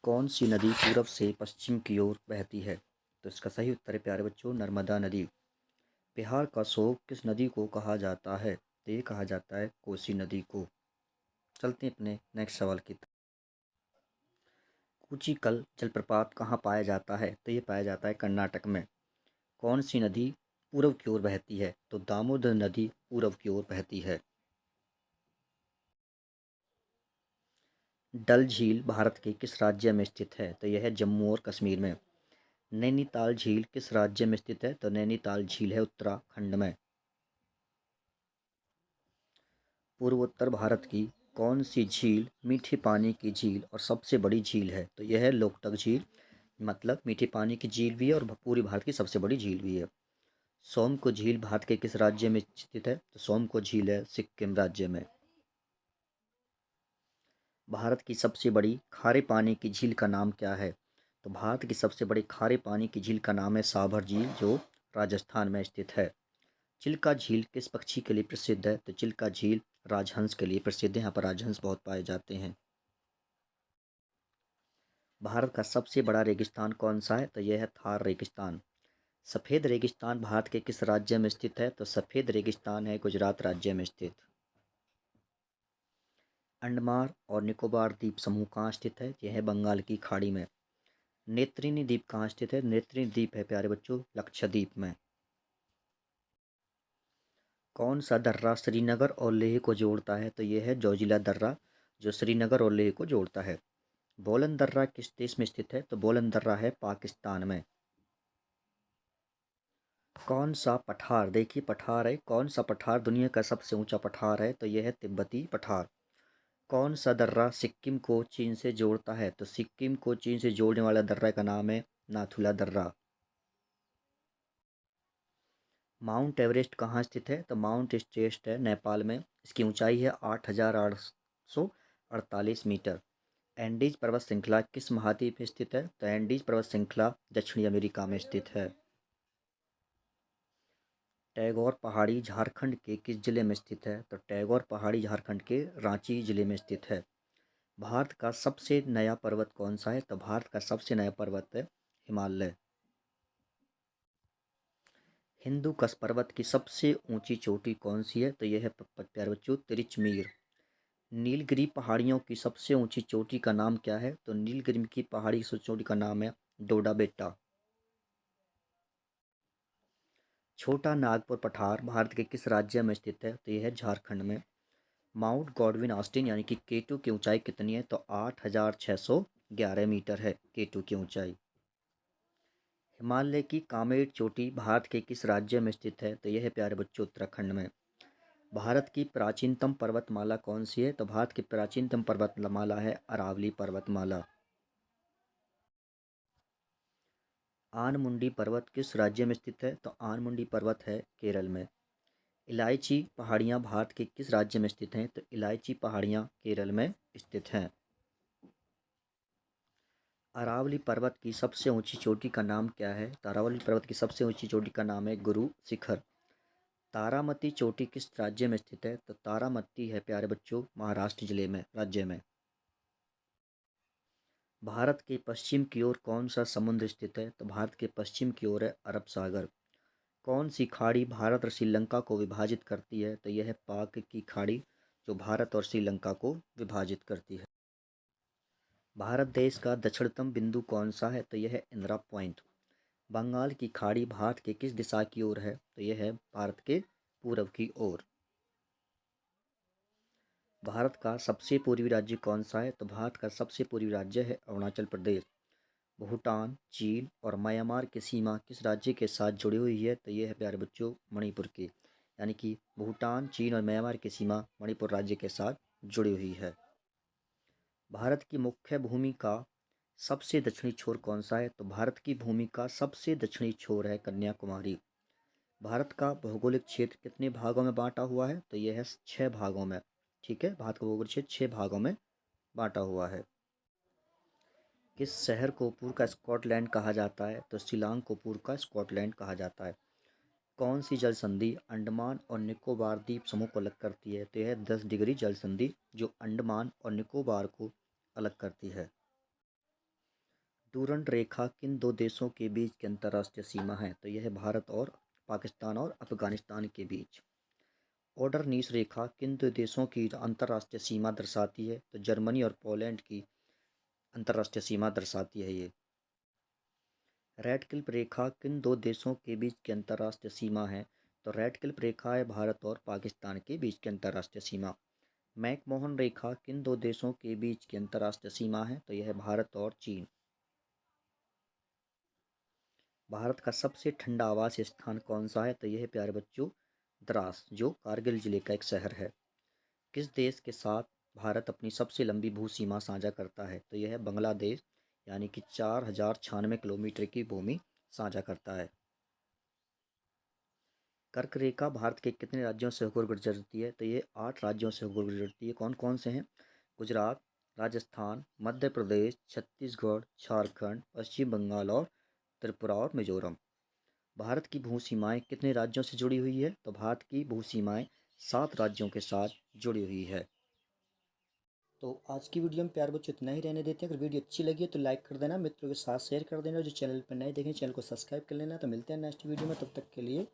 कौन सी नदी पूरब से पश्चिम की ओर बहती है? तो इसका सही उत्तर है प्यारे बच्चों, नर्मदा नदी। बिहार का शोक किस नदी को कहा जाता है? तो ये कहा जाता है कोसी नदी को। चलते हैं अपने नेक्स्ट सवाल की तरफ। कूचिकल जलप्रपात कहाँ पाया जाता है? तो ये पाया जाता है कर्नाटक में। कौन सी नदी पूरब की ओर बहती है? तो दामोदर नदी पूरब की ओर बहती है। डल झील भारत के किस राज्य में स्थित है? तो यह है जम्मू और कश्मीर में। नैनीताल झील किस राज्य में स्थित है? तो नैनीताल झील है उत्तराखंड में। पूर्वोत्तर भारत की कौन सी झील मीठे पानी की झील और सबसे बड़ी झील है? तो यह है लोकटक झील। मतलब मीठे पानी की झील भी है और पूरी भारत की सबसे बड़ी झील भी है। सोमको झील भारत के किस राज्य में स्थित है? तो सोमको झील है सिक्किम राज्य में। भारत की सबसे बड़ी खारे पानी की झील का नाम क्या है? तो भारत की सबसे बड़ी खारे पानी की झील का नाम है साभर झील, जो राजस्थान में स्थित है। चिल्का झील किस पक्षी के लिए प्रसिद्ध है? तो चिल्का झील राजहंस के लिए प्रसिद्ध है। यहाँ पर राजहंस बहुत पाए जाते हैं। भारत का सबसे बड़ा रेगिस्तान कौन सा है? तो यह है थार रेगिस्तान। सफ़ेद रेगिस्तान भारत के किस राज्य में स्थित है? तो सफ़ेद रेगिस्तान है गुजरात राज्य में स्थित। अंडमान और निकोबार द्वीप समूह कहाँ स्थित है? यह है बंगाल की खाड़ी में। नेत्रिनी द्वीप कहाँ स्थित है? नेत्रिनी द्वीप है प्यारे बच्चों लक्षद्वीप में। कौन सा दर्रा श्रीनगर और लेह को जोड़ता है? तो यह है जोजिला दर्रा, जो श्रीनगर और लेह को जोड़ता है। बोलन दर्रा किस देश में स्थित है? तो बोलन दर्रा है पाकिस्तान में। कौन सा पठार, देखिए पठार है, कौन सा पठार दुनिया का सबसे ऊंचा पठार है? तो यह है तिब्बती पठार। कौन सा दर्रा सिक्किम को चीन से जोड़ता है? तो सिक्किम को चीन से जोड़ने वाला दर्रा का नाम है नाथुला दर्रा। माउंट एवरेस्ट कहाँ स्थित है? तो माउंट एवरेस्ट है नेपाल में। इसकी ऊंचाई है 8,848 मीटर। एंडीज पर्वत श्रृंखला किस महाद्वीप में स्थित है? तो एंडीज पर्वत श्रृंखला दक्षिणी अमेरिका में स्थित है। टैगोर पहाड़ी झारखंड के किस जिले में स्थित है? तो टैगोर पहाड़ी झारखंड के रांची जिले में स्थित है। भारत का सबसे नया पर्वत कौन सा है? तो भारत का सबसे नया पर्वत है हिमालय। हिंदू कुश पर्वत की सबसे ऊंची चोटी कौन सी है? तो यह है प्यारे बच्चों तिरिचमीर। नीलगिरी पहाड़ियों की सबसे ऊंची चोटी का नाम क्या है? तो नीलगिरी की पहाड़ी की चोटी का नाम है डोडा बेट्टा। छोटा नागपुर पठार भारत के किस राज्य में स्थित है? तो यह है झारखंड में। माउंट गॉडविन ऑस्टिन यानी कि केटू की ऊंचाई कितनी है? तो 8,611 मीटर है केटू की ऊंचाई। हिमालय की कामेट चोटी भारत के किस राज्य में स्थित है? तो यह है प्यारे बच्चों उत्तराखंड में। भारत की प्राचीनतम पर्वतमाला कौन सी है? तो भारत की प्राचीनतम पर्वतमाला है अरावली पर्वतमाला। आनमुंडी पर्वत किस राज्य में स्थित है? तो आनमुंडी पर्वत है केरल में। इलायची पहाड़ियाँ भारत के किस राज्य में स्थित हैं? तो इलायची पहाड़ियाँ केरल में स्थित हैं। अरावली पर्वत की सबसे ऊंची चोटी का नाम क्या है? तो अरावली पर्वत की सबसे ऊंची चोटी का नाम है गुरु शिखर। तारामती चोटी किस राज्य में स्थित है? तो तारामती है प्यारे बच्चों महाराष्ट्र जिले में राज्य में। भारत के पश्चिम की ओर कौन सा समुद्र स्थित है? तो भारत के पश्चिम की ओर है अरब सागर। कौन सी खाड़ी भारत और श्रीलंका को विभाजित करती है? तो यह है पाक की खाड़ी, जो भारत और श्रीलंका को विभाजित करती है। भारत देश का दक्षिणतम बिंदु कौन सा है? तो यह है इंदिरा पॉइंट। बंगाल की खाड़ी भारत के किस दिशा की ओर है? तो यह है भारत के पूर्व की ओर। भारत का सबसे पूर्वी राज्य कौन सा है? तो भारत का सबसे पूर्वी राज्य है अरुणाचल प्रदेश। भूटान, चीन और म्यांमार की सीमा किस राज्य के साथ जुड़ी हुई है? तो ये है प्यारे बच्चों मणिपुर की। यानी कि भूटान, चीन और म्यांमार की सीमा मणिपुर राज्य के साथ जुड़ी हुई है। भारत की मुख्य भूमि का सबसे दक्षिणी छोर कौन सा है? तो भारत की भूमि का सबसे दक्षिणी छोर है कन्याकुमारी। भारत का भौगोलिक क्षेत्र कितने भागों में बांटा हुआ है? तो यह है 6 भागों में। ठीक है, भारत का भौगोलिक क्षेत्र 6 भागों में बांटा हुआ है। किस शहर को पूर्व का स्कॉटलैंड कहा जाता है? तो शिलांग को पूर्व का स्कॉटलैंड कहा जाता है। कौन सी जल संधि अंडमान और निकोबार द्वीप समूह को अलग करती है? तो यह 10 डिग्री जल संधि, जो अंडमान और निकोबार को अलग करती है। डूरंड रेखा किन दो देशों के बीच की अंतर्राष्ट्रीय सीमा है? तो यह है भारत और पाकिस्तान और अफगानिस्तान के बीच। ओडरनीस रेखा किन दो देशों की अंतर्राष्ट्रीय सीमा दर्शाती है? तो जर्मनी और पोलैंड की अंतर्राष्ट्रीय सीमा दर्शाती है ये। रेडक्लिफ रेखा किन दो देशों के बीच की अंतर्राष्ट्रीय सीमा है? तो रेडक्लिफ रेखा है भारत और पाकिस्तान के बीच की अंतर्राष्ट्रीय सीमा। मैकमोहन रेखा किन दो देशों के बीच की अंतर्राष्ट्रीय सीमा है? तो यह है भारत और चीन। भारत का सबसे ठंडा आवासीय स्थान कौन सा है? तो यह है प्यारे बच्चों द्रास, जो कारगिल जिले का एक शहर है। किस देश के साथ भारत अपनी सबसे लंबी भू सीमा साझा करता है? तो यह है बांग्लादेश, यानी कि 4096 किलोमीटर की भूमि साझा करता है। कर्क रेखा भारत के कितने राज्यों से होकर गुजरती है? तो ये 8 राज्यों से होकर गुजरती है। कौन कौन से हैं? गुजरात, राजस्थान, मध्य प्रदेश, छत्तीसगढ़, झारखंड, पश्चिम बंगाल और त्रिपुरा और मिजोरम। भारत की भू सीमाएं कितने राज्यों से जुड़ी हुई है? तो भारत की भू सीमाएं 7 राज्यों के साथ जुड़ी हुई है। तो आज की वीडियो में प्यार बच्चों इतना ही रहने देते हैं। अगर वीडियो अच्छी लगी है तो लाइक कर देना, मित्रों के साथ शेयर कर देना, जो चैनल पर नए देखें चैनल को सब्सक्राइब कर लेना। तो मिलते हैं नेक्स्ट वीडियो में, तब तक के लिए